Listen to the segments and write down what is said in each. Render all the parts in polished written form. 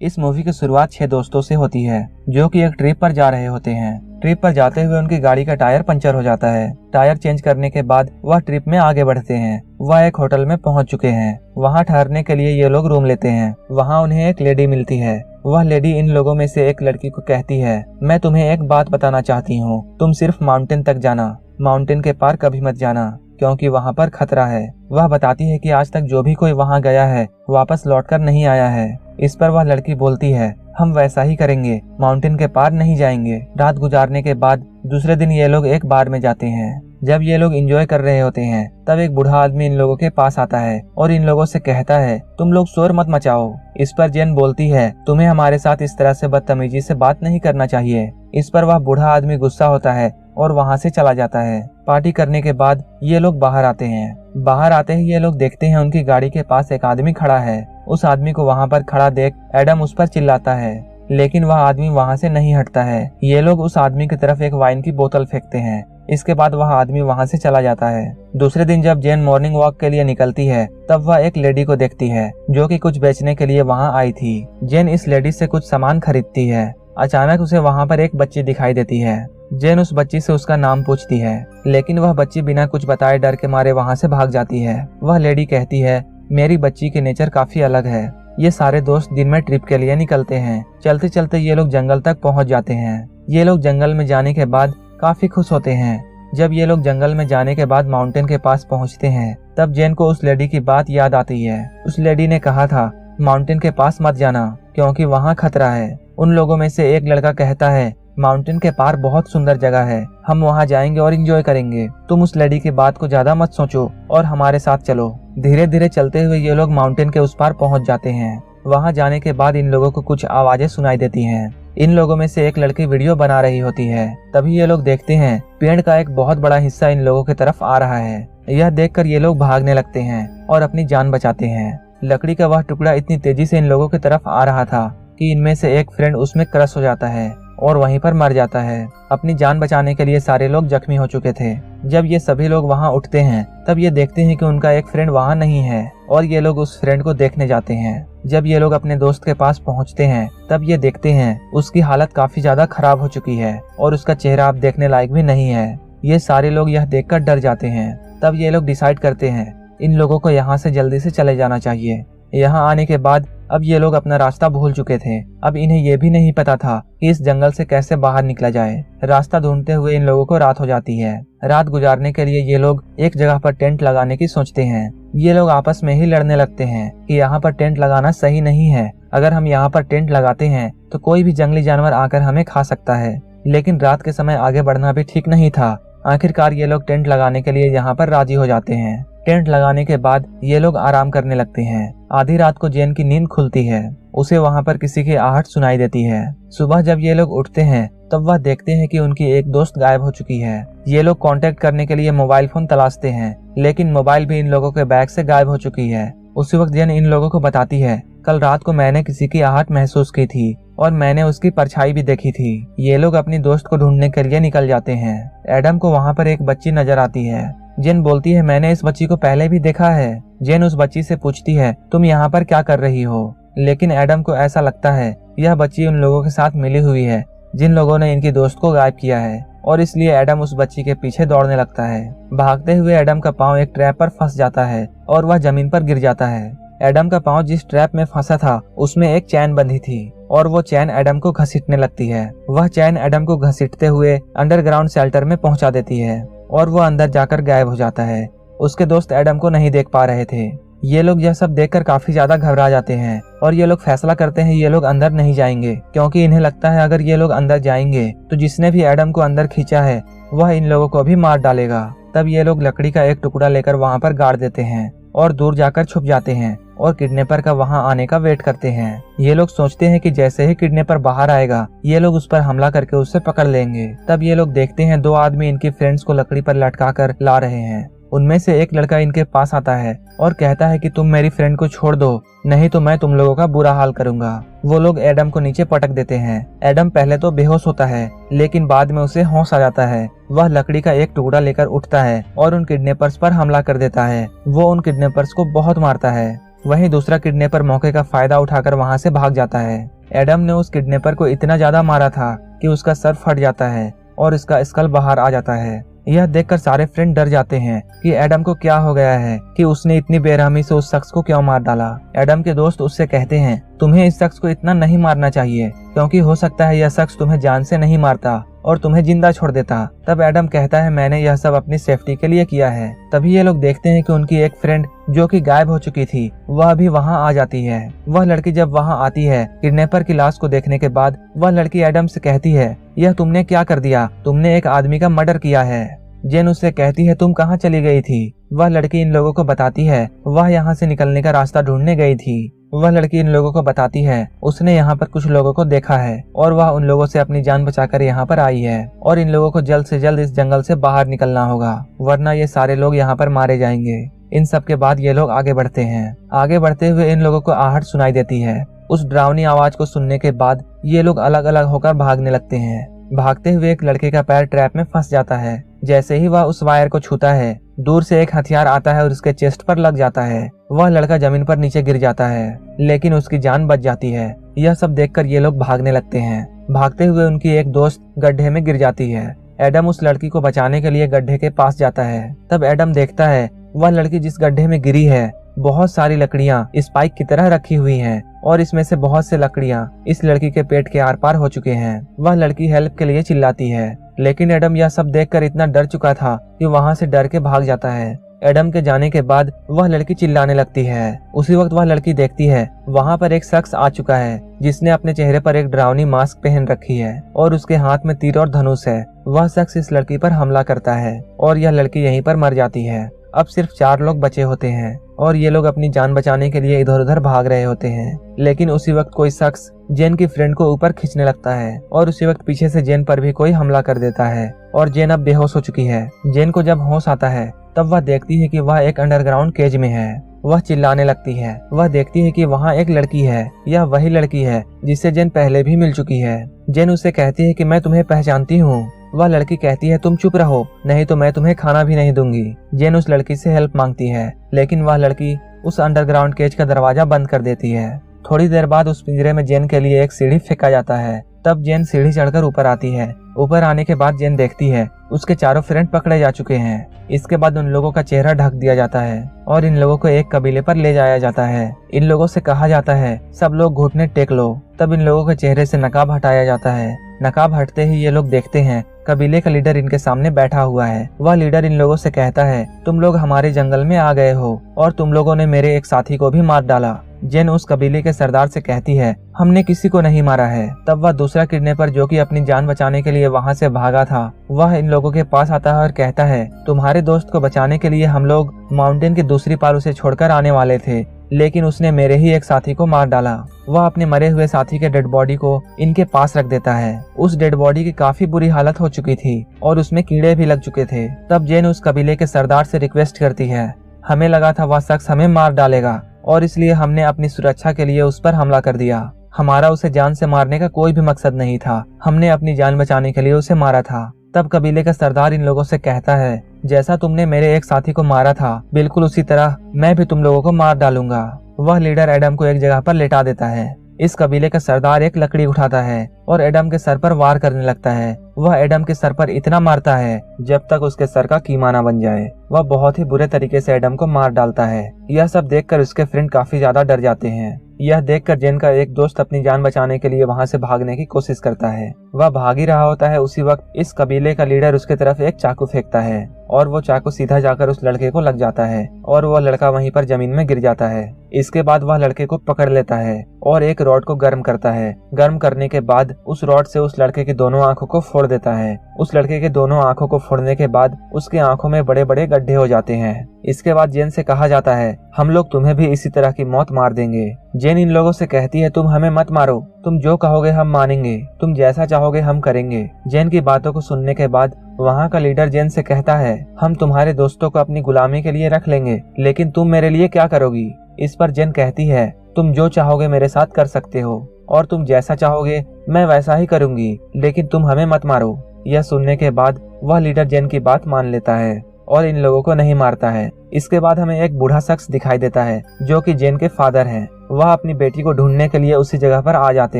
इस मूवी की शुरुआत 6 दोस्तों से होती है जो कि एक ट्रिप पर जा रहे होते हैं। ट्रिप पर जाते हुए उनकी गाड़ी का टायर पंचर हो जाता है। टायर चेंज करने के बाद वह ट्रिप में आगे बढ़ते हैं। वह एक होटल में पहुंच चुके हैं। वहां ठहरने के लिए ये लोग रूम लेते हैं। वहां उन्हें एक लेडी मिलती है। वह लेडी इन लोगों में से एक लड़की को कहती है, मैं तुम्हें एक बात बताना चाहती हूँ, तुम सिर्फ माउंटेन तक जाना, माउंटेन के पार कभी मत जाना क्योंकि वहाँ पर खतरा है। वह बताती है कि आज तक जो भी कोई वहाँ गया है वापस लौटकर नहीं आया है। इस पर वह लड़की बोलती है, हम वैसा ही करेंगे, माउंटेन के पार नहीं जाएंगे। रात गुजारने के बाद दूसरे दिन ये लोग एक बार में जाते हैं। जब ये लोग एंजॉय कर रहे होते हैं तब एक बूढ़ा आदमी इन लोगों के पास आता है और इन लोगों से कहता है, तुम लोग शोर मत मचाओ। इस पर जेन बोलती है, तुम्हें हमारे साथ इस तरह से बदतमीजी से बात नहीं करना चाहिए। इस पर वह बूढ़ा आदमी गुस्सा होता है और वहाँ से चला जाता है। पार्टी करने के बाद ये लोग बाहर आते हैं। बाहर आते ही ये लोग देखते हैं उनकी गाड़ी के पास एक आदमी खड़ा है। उस आदमी को वहाँ पर खड़ा देख एडम उस पर चिल्लाता है, लेकिन वह आदमी वहाँ से नहीं हटता है। ये लोग उस आदमी की तरफ एक वाइन की बोतल फेंकते हैं। इसके बाद वह आदमी वहाँ से चला जाता है। दूसरे दिन जब जेन मॉर्निंग वॉक के लिए निकलती है तब वह एक लेडी को देखती है जो कि कुछ बेचने के लिए वहाँ आई थी। जेन इस लेडी से कुछ सामान खरीदती है। अचानक उसे वहाँ पर एक बच्ची दिखाई देती है। जेन उस बच्ची से उसका नाम पूछती है, लेकिन वह बच्ची बिना कुछ बताए डर के मारे वहाँ से भाग जाती है। वह लेडी कहती है, मेरी बच्ची की नेचर काफी अलग है। ये सारे दोस्त दिन में ट्रिप के लिए निकलते हैं। चलते चलते ये लोग जंगल तक पहुँच जाते हैं। ये लोग जंगल में जाने के बाद काफी खुश होते हैं। जब ये लोग जंगल में जाने के बाद माउंटेन के पास पहुँचते हैं तब जेन को उस लेडी की बात याद आती है। उस लेडी ने कहा था माउंटेन के पास मत जाना क्योंकि वहाँ खतरा है। उन लोगों में से एक लड़का कहता है, माउंटेन के पार बहुत सुंदर जगह है, हम वहाँ जाएंगे और एंजॉय करेंगे। तुम उस लेडी की बात को ज्यादा मत सोचो और हमारे साथ चलो। धीरे धीरे चलते हुए ये लोग माउंटेन के उस पार पहुँच जाते हैं। वहाँ जाने के बाद इन लोगों को कुछ आवाजें सुनाई देती हैं। इन लोगों में से एक लड़की वीडियो बना रही होती है। तभी ये लोग देखते हैं पेड़ का एक बहुत बड़ा हिस्सा इन लोगों की तरफ आ रहा है। यह देखकर ये लोग भागने लगते हैं और अपनी जान बचाते हैं। लकड़ी का वह टुकड़ा इतनी तेजी से इन लोगों की तरफ आ रहा था कि इनमें से एक फ्रेंड उसमें क्रश हो जाता है और वहीं पर मर जाता है। अपनी जान बचाने के लिए सारे लोग जख्मी हो चुके थे। जब ये सभी लोग वहां उठते हैं तब ये देखते हैं कि उनका एक फ्रेंड वहां नहीं है और ये लोग उस फ्रेंड को देखने जाते हैं। जब ये लोग अपने दोस्त के पास पहुंचते हैं तब ये देखते हैं उसकी हालत काफी ज्यादा खराब हो चुकी है और उसका चेहरा अब देखने लायक भी नहीं है। ये सारे लोग यह देखकर डर जाते हैं। तब ये लोग डिसाइड करते हैं इन लोगों को यहाँ से जल्दी से चले जाना चाहिए। यहाँ आने के बाद अब ये लोग अपना रास्ता भूल चुके थे। अब इन्हें यह भी नहीं पता था कि इस जंगल से कैसे बाहर निकला जाए। रास्ता ढूंढते हुए इन लोगों को रात हो जाती है। रात गुजारने के लिए ये लोग एक जगह पर टेंट लगाने की सोचते हैं। ये लोग आपस में ही लड़ने लगते हैं कि यहाँ पर टेंट लगाना सही नहीं है। अगर हम यहाँ पर टेंट लगाते हैं तो कोई भी जंगली जानवर आकर हमें खा सकता है। लेकिन रात के समय आगे बढ़ना भी ठीक नहीं था। आखिरकार ये लोग टेंट लगाने के लिए यहाँ पर राजी हो जाते हैं। टेंट लगाने के बाद ये लोग आराम करने लगते हैं। आधी रात को जेन की नींद खुलती है। उसे वहाँ पर किसी की आहट सुनाई देती है। सुबह जब ये लोग उठते हैं तब वह देखते हैं कि उनकी एक दोस्त गायब हो चुकी है। ये लोग कांटेक्ट करने के लिए मोबाइल फोन तलाशते हैं, लेकिन मोबाइल भी इन लोगों के बैग से गायब हो चुकी है। उसी वक्त जेन इन लोगों को बताती है, कल रात को मैंने किसी की आहट महसूस की थी और मैंने उसकी परछाई भी देखी थी। ये लोग अपनी दोस्त को ढूंढने के लिए निकल जाते हैं। एडम को वहाँ पर एक बच्ची नजर आती है। जेन बोलती है, मैंने इस बच्ची को पहले भी देखा है। जेन उस बच्ची से पूछती है, तुम यहाँ पर क्या कर रही हो? लेकिन एडम को ऐसा लगता है यह बच्ची उन लोगों के साथ मिली हुई है जिन लोगों ने इनकी दोस्त को गायब किया है, और इसलिए एडम उस बच्ची के पीछे दौड़ने लगता है। भागते हुए एडम का पाँव एक ट्रैप पर फंस जाता है और वह जमीन पर गिर जाता है। एडम का पाँव जिस ट्रैप में फंसा था उसमें एक चैन बंधी थी और वो चैन एडम को घसीटने लगती है। वह चैन एडम को घसीटते हुए अंडरग्राउंड शेल्टर में पहुंचा देती है और वो अंदर जाकर गायब हो जाता है। उसके दोस्त एडम को नहीं देख पा रहे थे। ये लोग यह सब देखकर काफी ज्यादा घबरा जाते हैं और ये लोग फैसला करते हैं ये लोग अंदर नहीं जाएंगे, क्योंकि इन्हें लगता है अगर ये लोग अंदर जाएंगे तो जिसने भी एडम को अंदर खींचा है वह इन लोगों को भी मार डालेगा। तब ये लोग लकड़ी का एक टुकड़ा लेकर वहाँ पर गाड़ देते हैं और दूर जाकर छुप जाते हैं और किडनैपर का वहाँ आने का वेट करते हैं। ये लोग सोचते हैं कि जैसे ही किडनैपर बाहर आएगा ये लोग उस पर हमला करके उससे पकड़ लेंगे। तब ये लोग देखते हैं दो आदमी इनके फ्रेंड्स को लकड़ी पर लटका कर ला रहे हैं। उनमें से एक लड़का इनके पास आता है और कहता है कि तुम मेरी फ्रेंड को छोड़ दो, नहीं तो मैं तुम लोगों का बुरा हाल करूंगा। वो लोग एडम को नीचे पटक देते हैं। एडम पहले तो बेहोश होता है, लेकिन बाद में उसे होश आ जाता है। वह लकड़ी का एक टुकड़ा लेकर उठता है और उन किडनैपर्स पर हमला कर देता है। वो उन किडनैपर्स को बहुत मारता है। वहीं दूसरा किडनैपर मौके का फायदा उठाकर वहां से भाग जाता है। एडम ने उस किडनैपर को इतना ज्यादा मारा था कि उसका सर फट जाता है और इसका स्कल बाहर आ जाता है। यह देखकर सारे फ्रेंड डर जाते हैं कि एडम को क्या हो गया है कि उसने इतनी बेरहमी से उस शख्स को क्यों मार डाला। एडम के दोस्त उससे कहते हैं तुम्हें इस शख्स को इतना नहीं मारना चाहिए, क्योंकि हो सकता है यह शख्स तुम्हें जान से नहीं मारता और तुम्हें जिंदा छोड़ देता। तब एडम कहता है मैंने यह सब अपनी सेफ्टी के लिए किया है। तभी ये लोग देखते हैं कि उनकी एक फ्रेंड जो कि गायब हो चुकी थी वह भी वहां आ जाती है। वह लड़की जब वहां आती है किडनैपर की लाश को देखने के बाद वह लड़की एडम से कहती है यह तुमने क्या कर दिया, तुमने एक आदमी का मर्डर किया है। जेन उससे कहती है तुम कहाँ चली गई थी। वह लड़की इन लोगों को बताती है वह यहाँ से निकलने का रास्ता ढूंढने गई थी। वह लड़की इन लोगों को बताती है उसने यहाँ पर कुछ लोगों को देखा है और वह उन लोगों से अपनी जान बचाकर यहाँ पर आई है और इन लोगों को जल्द से जल्द इस जंगल से बाहर निकलना होगा, वरना ये सारे लोग यहाँ पर मारे जाएंगे। इन सब के बाद ये लोग आगे बढ़ते हैं। आगे बढ़ते हुए इन लोगों को आहट सुनाई देती है। उस डरावनी आवाज को सुनने के बाद ये लोग अलग अलग होकर भागने लगते हैं। भागते हुए एक लड़के का पैर ट्रैप में फंस जाता है। जैसे ही वह उस वायर को छूता है दूर से एक हथियार आता है और उसके चेस्ट पर लग जाता है। वह लड़का जमीन पर नीचे गिर जाता है लेकिन उसकी जान बच जाती है। यह सब देखकर ये लोग भागने लगते हैं। भागते हुए उनकी एक दोस्त गड्ढे में गिर जाती है। एडम उस लड़की को बचाने के लिए गड्ढे के पास जाता है। तब एडम देखता है वह लड़की जिस गड्ढे में गिरी है बहुत सारी लकड़ियां स्पाइक की तरह रखी हुई हैं और इसमें से बहुत से लकड़ियां इस लड़की के पेट के आर पार हो चुके हैं। वह लड़की हेल्प के लिए चिल्लाती है लेकिन एडम यह सब देखकर इतना डर चुका था कि वहां से डर के भाग जाता है। एडम के जाने के बाद वह लड़की चिल्लाने लगती है। उसी वक्त वह लड़की देखती है वहां पर एक शख्स आ चुका है जिसने अपने चेहरे पर एक डरावनी मास्क पहन रखी है और उसके हाथ में तीर और धनुष है। वह शख्स इस लड़की पर हमला करता है और यह लड़की यहीं पर मर जाती है। अब सिर्फ 4 लोग बचे होते हैं और ये लोग अपनी जान बचाने के लिए इधर उधर भाग रहे होते हैं। लेकिन उसी वक्त कोई शख्स जेन की फ्रेंड को ऊपर खींचने लगता है और उसी वक्त पीछे से जेन पर भी कोई हमला कर देता है और जेन अब बेहोश हो चुकी है। जेन को जब होश आता है तब वह देखती है कि वह एक अंडरग्राउंड केज में है। वह चिल्लाने लगती है। वह देखती है कि वहाँ एक लड़की है। यह वही लड़की है जिससे जेन पहले भी मिल चुकी है। जेन उससे कहती है कि मैं तुम्हें पहचानती हूँ। वह लड़की कहती है तुम चुप रहो नहीं तो मैं तुम्हें खाना भी नहीं दूंगी। जेन उस लड़की से हेल्प मांगती है लेकिन वह लड़की उस अंडरग्राउंड केज का दरवाजा बंद कर देती है। थोड़ी देर बाद उस पिंजरे में जेन के लिए एक सीढ़ी फेंका जाता है। तब जेन सीढ़ी चढ़कर ऊपर आती है। ऊपर आने के बाद जेन देखती है उसके चारों फ्रेंड पकड़े जा चुके हैं। इसके बाद उन लोगों का चेहरा ढक दिया जाता है और इन लोगों को एक कबीले पर ले जाया जाता है। इन लोगों से कहा जाता है सब लोग घुटने टेक लो। तब इन लोगों के चेहरे से नकाब हटाया जाता है। नकाब हटते ही ये लोग देखते हैं कबीले का लीडर इनके सामने बैठा हुआ है। वह लीडर इन लोगों से कहता है तुम लोग हमारे जंगल में आ गए हो और तुम लोगों ने मेरे एक साथी को भी मार डाला। जेन उस कबीले के सरदार से कहती है हमने किसी को नहीं मारा है। तब वह दूसरा किडनैपर जो कि अपनी जान बचाने के लिए वहां से भागा था वह इन लोगों के पास आता है और कहता है तुम्हारे दोस्त को बचाने के लिए हम लोग माउंटेन की दूसरी पार उसे छोड़कर आने वाले थे लेकिन उसने मेरे ही एक साथी को मार डाला। वह अपने मरे हुए साथी के डेड बॉडी को इनके पास रख देता है। उस डेड बॉडी की काफी बुरी हालत हो चुकी थी और उसमें कीड़े भी लग चुके थे। तब जेन उस कबीले के सरदार से रिक्वेस्ट करती है हमें लगा था वह शख्स हमें मार डालेगा और इसलिए हमने अपनी सुरक्षा के लिए उस पर हमला कर दिया। हमारा उसे जान से मारने का कोई भी मकसद नहीं था। हमने अपनी जान बचाने के लिए उसे मारा था। तब कबीले का सरदार इन लोगों से कहता है जैसा तुमने मेरे एक साथी को मारा था बिल्कुल उसी तरह मैं भी तुम लोगों को मार डालूंगा। वह लीडर एडम को एक जगह पर लेटा देता है। इस कबीले का सरदार एक लकड़ी उठाता है और एडम के सर पर वार करने लगता है। वह एडम के सर पर इतना मारता है जब तक उसके सर का कीमा ना बन जाए। वह बहुत ही बुरे तरीके से एडम को मार डालता है। यह सब देखकर उसके फ्रेंड काफी ज्यादा डर जाते हैं। यह देखकर जेन का एक दोस्त अपनी जान बचाने के लिए वहां से भागने की कोशिश करता है। वह भाग ही रहा होता है। उसी वक्त इस कबीले का लीडर उसके तरफ एक चाकू फेंकता है और वो चाकू सीधा जाकर उस लड़के को लग जाता है और वह लड़का वहीं पर जमीन में गिर जाता है। इसके बाद वह लड़के को पकड़ लेता है और एक रॉड को गर्म करता है। गर्म करने के बाद उस रॉड से उस लड़के की दोनों आंखों को फोड़ देता है। उस लड़के के दोनों आंखों को फोड़ने के बाद उसके आंखों में बड़े बड़े गड्ढे हो जाते हैं। इसके बाद जेन से कहा जाता है हम लोग तुम्हें भी इसी तरह की मौत मार देंगे। जेन इन लोगों से कहती है तुम हमें मत मारो, तुम जो कहोगे हम मानेंगे, तुम जैसा चाहोगे हम करेंगे। जेन की बातों को सुनने के बाद वहाँ का लीडर जेन से कहता है हम तुम्हारे दोस्तों को अपनी गुलामी के लिए रख लेंगे लेकिन तुम मेरे लिए क्या करोगी। इस पर जेन कहती है तुम जो चाहोगे मेरे साथ कर सकते हो और तुम जैसा चाहोगे मैं वैसा ही करूंगी लेकिन तुम हमें मत मारो। यह सुनने के बाद वह लीडर जेन की बात मान लेता है और इन लोगों को नहीं मारता है। इसके बाद हमें एक बूढ़ा शख्स दिखाई देता है जो कि जेन के फादर हैं। वह अपनी बेटी को ढूंढने के लिए उसी जगह पर आ जाते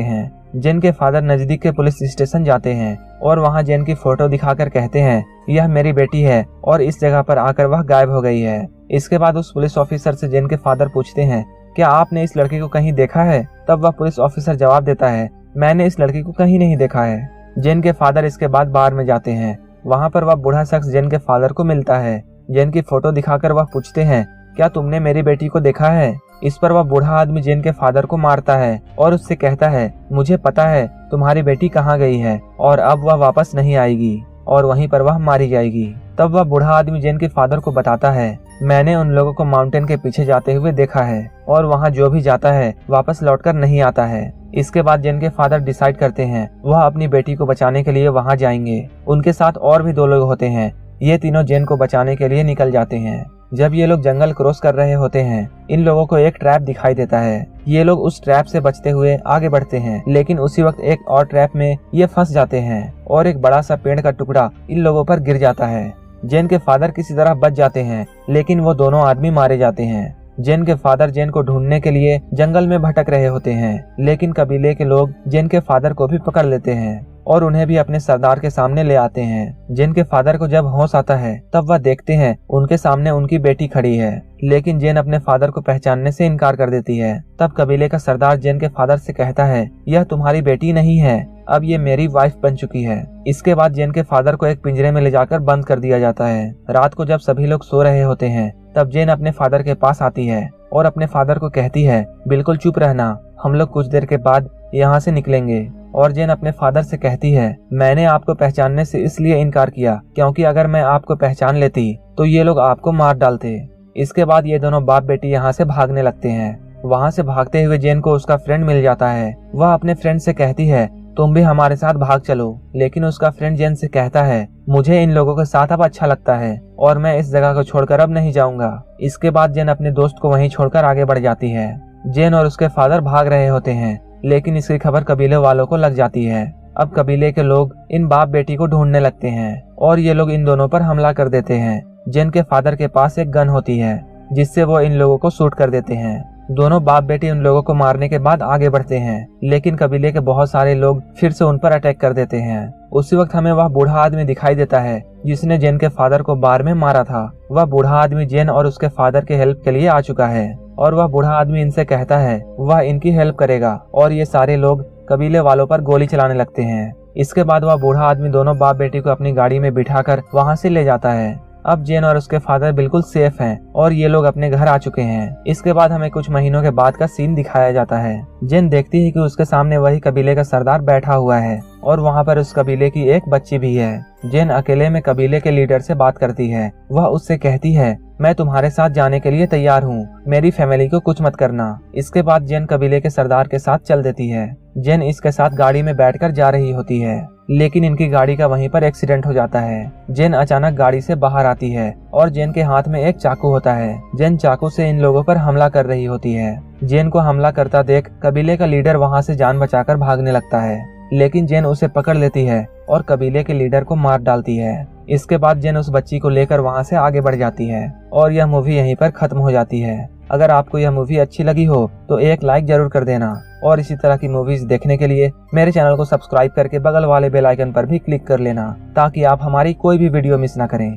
हैं। जेन के फादर नजदीक के पुलिस स्टेशन जाते हैं और वहां जेन की फोटो दिखाकर कहते हैं यह मेरी बेटी है और इस जगह पर आकर वह गायब हो गई है। इसके बाद उस पुलिस ऑफिसर से जेन के फादर पूछते हैं क्या आपने इस लड़की को कहीं देखा है? तब वह पुलिस ऑफिसर जवाब देता है मैंने इस लड़की को कहीं नहीं देखा है। जेन के फादर इसके बाद बार में जाते हैं। वहां पर वह बूढ़ा शख्स जेन के फादर को मिलता है। जेन की फोटो दिखाकर वह पूछते हैं क्या तुमने मेरी बेटी को देखा है? इस पर वह बूढ़ा आदमी जेन के फादर को मारता है और उससे कहता है मुझे पता है तुम्हारी बेटी कहाँ गई है और अब वह वापस नहीं आएगी और वहीं पर वह मारी जाएगी। तब वह बूढ़ा आदमी जेन के फादर को बताता है मैंने उन लोगों को माउंटेन के पीछे जाते हुए देखा है और वहाँ जो भी जाता है वापस लौटकर नहीं आता है। इसके बाद जेन के फादर डिसाइड करते हैं वह अपनी बेटी को बचाने के लिए वहाँ जाएंगे। उनके साथ और भी 2 लोग होते हैं। ये तीनों जेन को बचाने के लिए निकल जाते हैं। जब ये लोग जंगल क्रॉस कर रहे होते हैं इन लोगों को एक ट्रैप दिखाई देता है। ये लोग उस ट्रैप से बचते हुए आगे बढ़ते हैं, लेकिन उसी वक्त एक और ट्रैप में ये फंस जाते हैं और एक बड़ा सा पेड़ का टुकड़ा इन लोगों पर गिर जाता है। जेन के फादर किसी तरह बच जाते हैं, लेकिन वो दोनों आदमी मारे जाते हैं। जेन के फादर जेन को ढूंढने के लिए जंगल में भटक रहे होते हैं, लेकिन कबीले के लोग जेन के फादर को भी पकड़ लेते हैं और उन्हें भी अपने सरदार के सामने ले आते हैं। जेन के फादर को जब होश आता है तब वह देखते हैं उनके सामने उनकी बेटी खड़ी है, लेकिन जेन अपने फादर को पहचानने से इनकार कर देती है। तब कबीले का सरदार जेन के फादर से कहता है यह तुम्हारी बेटी नहीं है, अब ये मेरी वाइफ बन चुकी है। इसके बाद जेन के फादर को एक पिंजरे में ले जाकर बंद कर दिया जाता है। रात को जब सभी लोग सो रहे होते हैं तब जेन अपने फादर के पास आती है और अपने फादर को कहती है बिल्कुल चुप रहना, हम लोग कुछ देर के बाद यहाँ से निकलेंगे। और जेन अपने फादर से कहती है मैंने आपको पहचानने से इसलिए इनकार किया क्योंकि अगर मैं आपको पहचान लेती तो ये लोग आपको मार डालते। इसके बाद ये दोनों बाप बेटी यहाँ से भागने लगते हैं। वहाँ से भागते हुए जेन को उसका फ्रेंड मिल जाता है। वह अपने फ्रेंड से कहती है तुम भी हमारे साथ भाग चलो, लेकिन उसका फ्रेंड जेन से कहता है मुझे इन लोगों के साथ अब अच्छा लगता है और मैं इस जगह को छोड़कर अब नहीं जाऊंगा। इसके बाद जेन अपने दोस्त को वहीं छोड़कर आगे बढ़ जाती है। जेन और उसके फादर भाग रहे होते हैं, लेकिन इसकी खबर कबीले वालों को लग जाती है। अब कबीले के लोग इन बाप बेटी को ढूंढने लगते हैं और ये लोग इन दोनों पर हमला कर देते हैं। जेन के फादर के पास एक गन होती है जिससे वो इन लोगों को शूट कर देते हैं। दोनों बाप बेटी उन लोगों को मारने के बाद आगे बढ़ते हैं, लेकिन कबीले के बहुत सारे लोग फिर से उन पर अटैक कर देते हैं। उसी वक्त हमें वह बूढ़ा आदमी दिखाई देता है जिसने जेन के फादर को बार में मारा था। वह बूढ़ा आदमी जेन और उसके फादर के हेल्प के लिए आ चुका है और वह बूढ़ा आदमी इनसे कहता है वह इनकी हेल्प करेगा और ये सारे लोग कबीले वालों पर गोली चलाने लगते हैं। इसके बाद वह बूढ़ा आदमी दोनों बाप बेटी को अपनी गाड़ी में बिठाकर वहाँ से ले जाता है। अब जेन और उसके फादर बिल्कुल सेफ हैं और ये लोग अपने घर आ चुके हैं। इसके बाद हमें कुछ महीनों के बाद का सीन दिखाया जाता है। जेन देखती है कि उसके सामने वही कबीले का सरदार बैठा हुआ है और वहाँ पर उस कबीले की एक बच्ची भी है। जेन अकेले में कबीले के लीडर से बात करती है। वह उससे कहती है मैं तुम्हारे साथ जाने के लिए तैयार हूँ, मेरी फैमिली को कुछ मत करना। इसके बाद जेन कबीले के सरदार के साथ चल देती है। जेन इसके साथ गाड़ी में बैठकर जा रही होती है, लेकिन इनकी गाड़ी का वहीं पर एक्सीडेंट हो जाता है। जेन अचानक गाड़ी से बाहर आती है और जेन के हाथ में एक चाकू होता है। जेन चाकू से इन लोगों पर हमला कर रही होती है। जेन को हमला करता देख कबीले का लीडर वहां से जान बचाकर भागने लगता है, लेकिन जेन उसे पकड़ लेती है और कबीले के लीडर को मार डालती है। इसके बाद जेन उस बच्ची को लेकर वहां से आगे बढ़ जाती है और यह मूवी यहीं पर खत्म हो जाती है। अगर आपको यह मूवी अच्छी लगी हो तो एक लाइक जरूर कर देना और इसी तरह की मूवीज देखने के लिए मेरे चैनल को सब्सक्राइब करके बगल वाले बेल आइकन पर भी क्लिक कर लेना ताकि आप हमारी कोई भी वीडियो मिस ना करें।